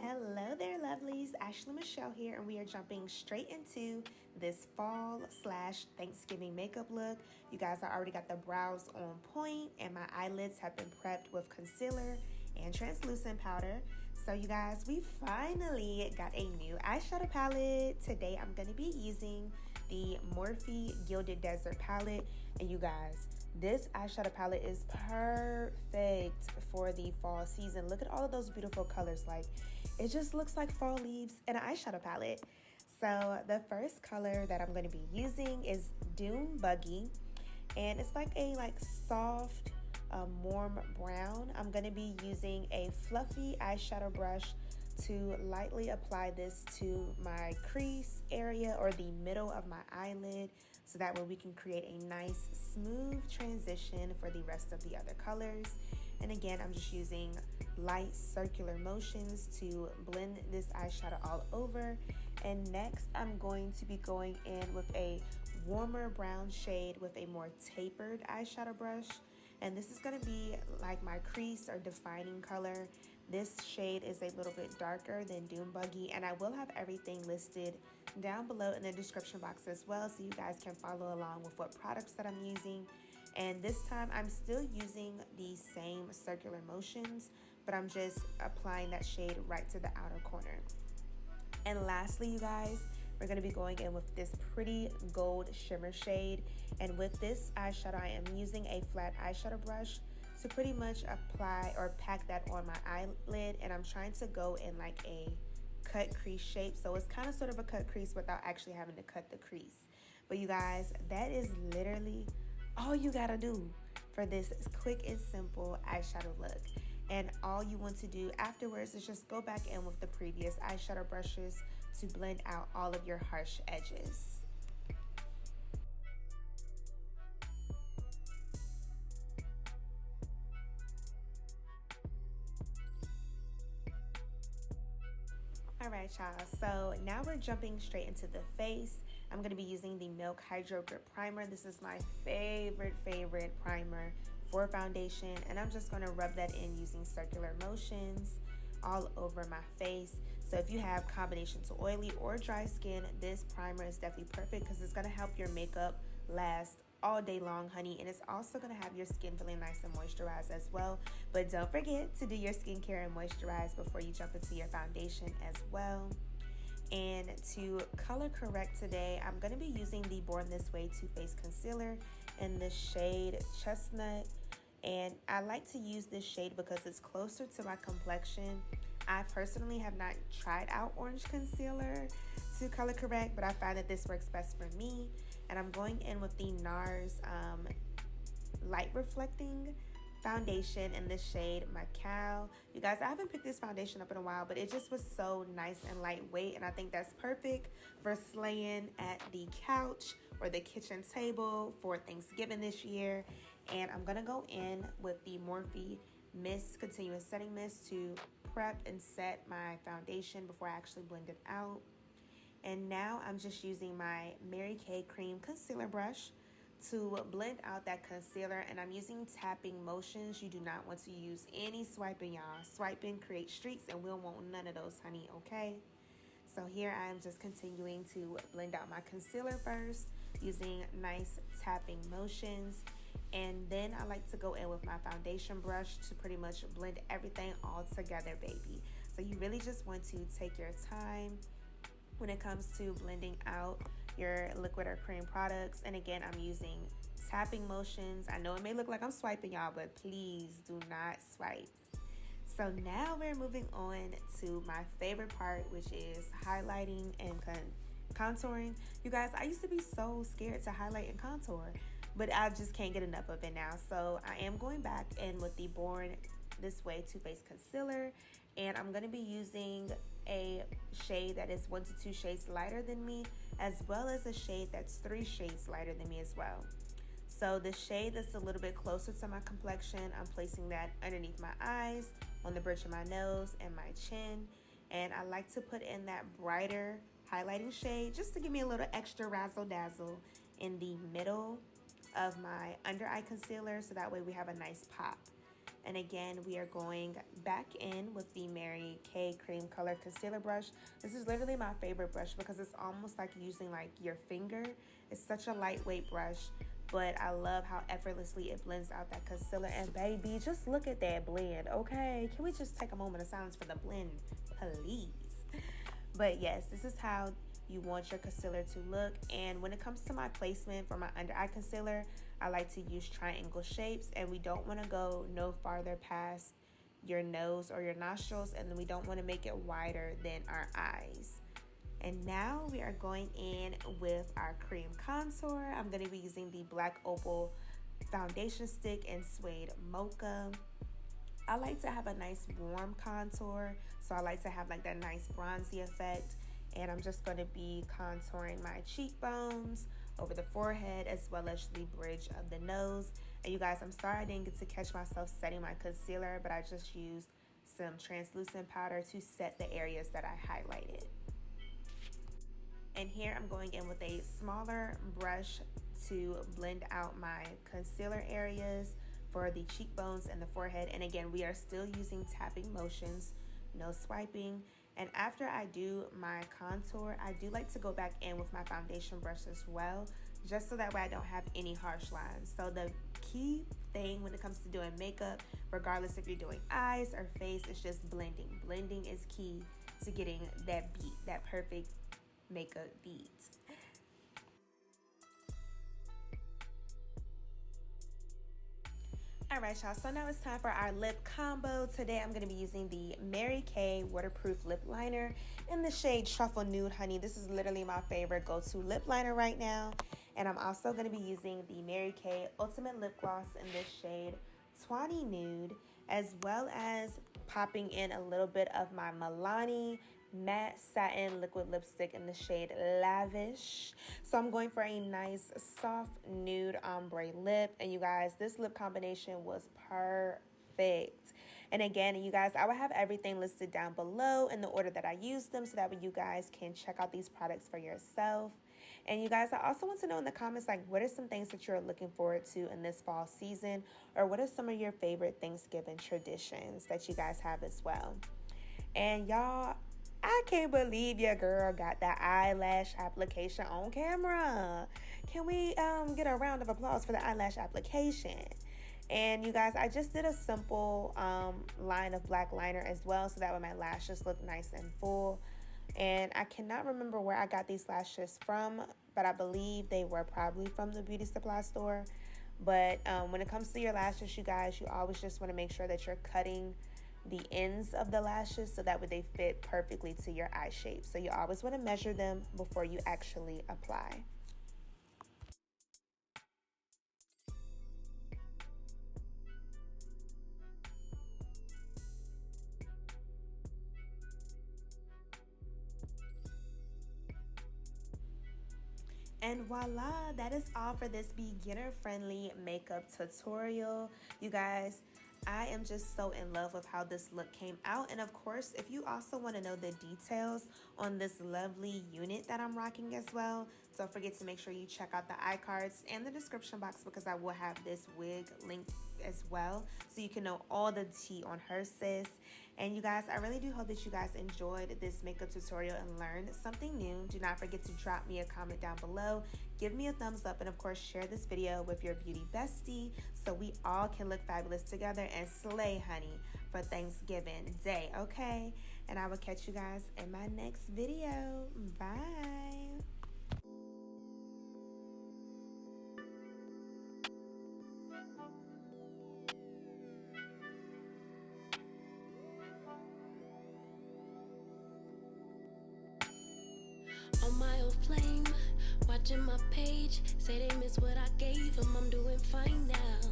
Hello there, lovelies. Ashley Michelle here, and we are jumping straight into this fall slash Thanksgiving makeup look. You guys, I already got the brows on point, and my eyelids have been prepped with concealer and translucent powder. So you guys, we finally got a new eyeshadow palette. Today I'm going to be using the Morphe Gilded Desert palette, and you guys, this eyeshadow palette is perfect for the fall season. Look at all of those beautiful colors. Like, it just looks like fall leaves in an eyeshadow palette. So the first color that I'm going to be using is Dune Buggy, and it's like a soft warm brown. I'm going to be using a fluffy eyeshadow brush to lightly apply this to my crease area or the middle of my eyelid, so that way we can create a nice smooth transition for the rest of the other colors. And again, I'm just using light circular motions to blend this eyeshadow all over. And next, I'm going to be going in with a warmer brown shade with a more tapered eyeshadow brush. And this is going to be like my crease or defining color. This shade is a little bit darker than Dune Buggy, and I will have everything listed down below in the description box as well, so you guys can follow along with what products that I'm using. And this time I'm still using the same circular motions, but I'm just applying that shade right to the outer corner. And lastly, you guys, we're going to be going in with this pretty gold shimmer shade. And with this eyeshadow, I am using a flat eyeshadow brush to pretty much apply or pack that on my eyelid. And I'm trying to go in like a cut crease shape. So it's kind of sort of a cut crease without actually having to cut the crease. But you guys, that is literally all you got to do for this quick and simple eyeshadow look. And all you want to do afterwards is just go back in with the previous eyeshadow brushes to blend out all of your harsh edges. Alright y'all, so now we're jumping straight into the face. I'm going to be using the Milk Hydro Grip Primer. This is my favorite primer for foundation, and I'm just going to rub that in using circular motions all over my face. So if you have combination to oily or dry skin, this primer is definitely perfect because it's going to help your makeup last all day long, honey, and it's also going to have your skin feeling nice and moisturized as well. But don't forget to do your skincare and moisturize before you jump into your foundation as well. And to color correct today, I'm going to be using the Born This Way Too Faced Concealer in the shade Chestnut. And I like to use this shade because it's closer to my complexion. I personally have not tried out orange concealer to color correct, but I find that this works best for me. And I'm going in with the NARS Light Reflecting foundation in the shade Maco. You guys, I haven't picked this foundation up in a while, but it just was so nice and lightweight, and I think that's perfect for slaying at the couch or the kitchen table for Thanksgiving this year. And I'm gonna go in with the Morphe Mist Continuous Setting Mist to prep and set my foundation before I actually blend it out. And now I'm just using my Mary Kay Cream Concealer Brush to blend out that concealer, and I'm using tapping motions. You do not want to use any swiping, y'all. Swiping creates streaks, and we don't want none of those, honey, okay? So here I am just continuing to blend out my concealer first using nice tapping motions. And then I like to go in with my foundation brush to pretty much blend everything all together, baby. So you really just want to take your time when it comes to blending out your liquid or cream products. And again, I'm using tapping motions. I know it may look like I'm swiping, y'all, but please do not swipe. So now we're moving on to my favorite part, which is highlighting and contouring. You guys, I used to be so scared to highlight and contour, but I just can't get enough of it now. So I am going back in with the Born This Way Too Faced Concealer, and I'm going to be using a shade that is 1 to 2 shades lighter than me, as well as a shade that's 3 shades lighter than me as well. So the shade that's a little bit closer to my complexion, I'm placing that underneath my eyes, on the bridge of my nose, and my chin. And I like to put in that brighter highlighting shade just to give me a little extra razzle dazzle in the middle of my under eye concealer, so that way we have a nice pop. And again, we are going back in with the Mary Kay Cream Color Concealer Brush. This is literally my favorite brush because it's almost like using like your finger. It's such a lightweight brush, but I love how effortlessly it blends out that concealer. And baby, just look at that blend, okay? Can we just take a moment of silence for the blend, please? But yes, this is how you want your concealer to look. And when it comes to my placement for my under eye concealer, I like to use triangle shapes, and we don't want to go no farther past your nose or your nostrils, and then we don't want to make it wider than our eyes. And now we are going in with our cream contour. I'm going to be using the Black Opal foundation stick in Suede Mocha. I like to have a nice warm contour, so I like to have like that nice bronzy effect. And I'm just going to be contouring my cheekbones, over the forehead, as well as the bridge of the nose. And you guys, I'm sorry I didn't get to catch myself setting my concealer, but I just used some translucent powder to set the areas that I highlighted. And here I'm going in with a smaller brush to blend out my concealer areas for the cheekbones and the forehead. And again, we are still using tapping motions, no swiping. And after I do my contour, I do like to go back in with my foundation brush as well, just so that way I don't have any harsh lines. So the key thing when it comes to doing makeup, regardless if you're doing eyes or face, is just blending. Blending is key to getting that beat, that perfect makeup beat. All right, y'all, so now it's time for our lip combo. Today I'm going to be using the Mary Kay waterproof lip liner in the shade Truffle Nude, honey. This is literally my favorite go-to lip liner right now. And I'm also going to be using the Mary Kay Ultimate Lip Gloss in this shade Tawny Nude, as well as popping in a little bit of my Milani matte satin liquid lipstick in the shade Lavish. So I'm going for a nice soft nude ombre lip, and you guys, this lip combination was perfect. And again, you guys, I will have everything listed down below in the order that I used them, so that way you guys can check out these products for yourself. And you guys, I also want to know in the comments, like, what are some things that you're looking forward to in this fall season, or what are some of your favorite Thanksgiving traditions that you guys have as well? And y'all, I can't believe your girl got the eyelash application on camera. Can we get a round of applause for the eyelash application? And you guys, I just did a simple line of black liner as well, so that way my lashes look nice and full. And I cannot remember where I got these lashes from, but I believe they were probably from the beauty supply store. But when it comes to your lashes, you guys, you always just want to make sure that you're cutting the ends of the lashes so that way they fit perfectly to your eye shape. So you always want to measure them before you actually apply. And voila, that is all for this beginner-friendly makeup tutorial. You guys, I am just so in love with how this look came out. And of course, if you also want to know the details on this lovely unit that I'm rocking as well, don't forget to make sure you check out the iCards and the description box, because I will have this wig linked as well, so you can know all the tea on her, sis. And you guys, I really do hope that you guys enjoyed this makeup tutorial and learned something new. Do not forget to drop me a comment down below, give me a thumbs up, and of course share this video with your beauty bestie so we all can look fabulous together and slay, honey, for Thanksgiving Day, okay? And I will catch you guys in my next video. Bye. On my old flame, watching my page, say they miss what I gave them. I'm doing fine now.